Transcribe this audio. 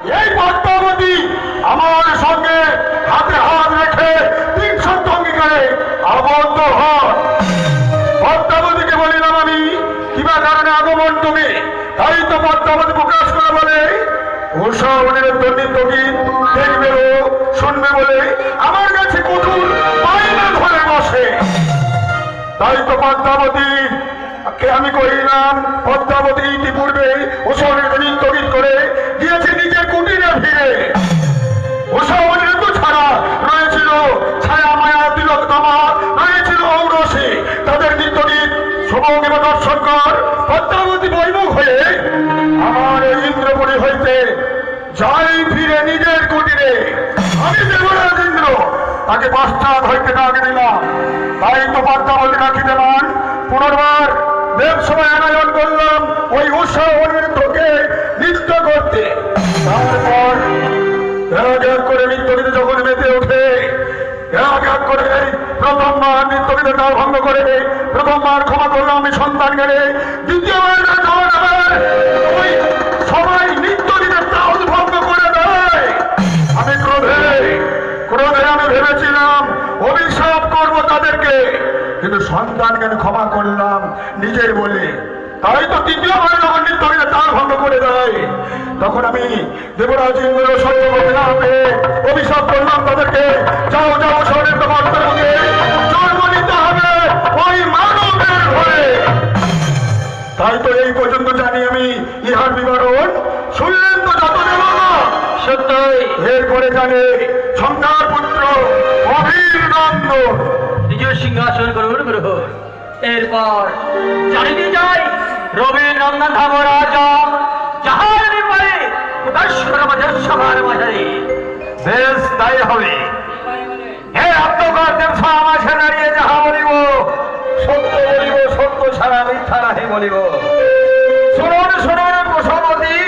এই পদ্মাবতী আমার সঙ্গে হাতে হাত রেখে 300 অঙ্গীকারে আবদ্ধ হন। পদ্মাবতীকে বলিলাম আমি কিবা কারণে আগমন তুমি, তাই তো পদ্মাবতী প্রকাশ করে বলে উৎসবের দণ্ডিত গীত দেখবে ও শুনবে বলে আমার কাছে কঠোর বায়না ধরে বসে। তাই তো পদ্মাবতী কে আমি কহিলাম, পদ্মাবতী ইতিপূর্বে উৎসবের নৃত্য গীত করে গিয়েছে নিজের কুটিরে ফিরে। উৎসবের ঋতু ছাড়া রয়েছিল ছায়া মায়া তিলকতমা, রয়েছিল ঔরসী, তাদের নৃত্য গীত শুভঙ্গিম দর্শন কর। পদ্মাবতী বৈমুখ হয়ে আমার ইন্দ্রপুরী হইতে যাই ফিরে নিজের কুটিরে। আমি দেবরাজ ইন্দ্র তাকে পশ্চাৎ হইতে ডাক দিলাম। তাই তো পদ্মাবতী রাখিতে মান পুনর্বার দেব সময় আয়োজন করলাম ওই উৎসবের তোকে নৃত্য করতে। তারপর এক করে নৃত্য গীতে যখন মেতে ওঠে, এক করে প্রথমবার নৃত্য গীতে তাল ভঙ্গ করে প্রথমবার ক্ষমা করলাম আমি সন্তান গেলে, দ্বিতীয়বার যখন আবার ওই সবাই নৃত্য গীতে তাল ভঙ্গ করে দেয়, আমি ক্রোধে আমি ভেবেছিলাম অভিশাপ করব তাদেরকে, কিন্তু সন্তান জ্ঞান ক্ষমা করলাম নিজের বলে। তাই তো তৃতীয়বার যখন নৃত্য গীতে তাল ভঙ্গ করে দেয়, তখন আমি দেবরাজ ইন্দ্র সত্য করতে না পেয়ে অভিশাপ করলাম তাদেরকে, যাও যাও শহরের তোমার জন্ম নিতে হবে ওই মানবের ঘরে। তাই তো এই পর্যন্ত জানি আমি ইহার বিবরণ। শুনলেন তো যত দেবতা সত্যই এরপরে জানে শঙ্কর পুত্র অভিনন্দ নিজ সিংহাসন গ্রহণ গ্রহণ। এরপর জানিতে যাই রবির নন্দন ধাম রাজা যাহার ব্যাপারে প্রকাশ করা মাঝের সভার মাঝারে বেশ তাই হবে। হে আত্মকার্যের সমাসে দাঁড়িয়ে যাহা বলিব সত্য বলিব, সত্য ছাড়া মিথ্যা নাহি বলিব। শুনুন শুনুন বসুমতী,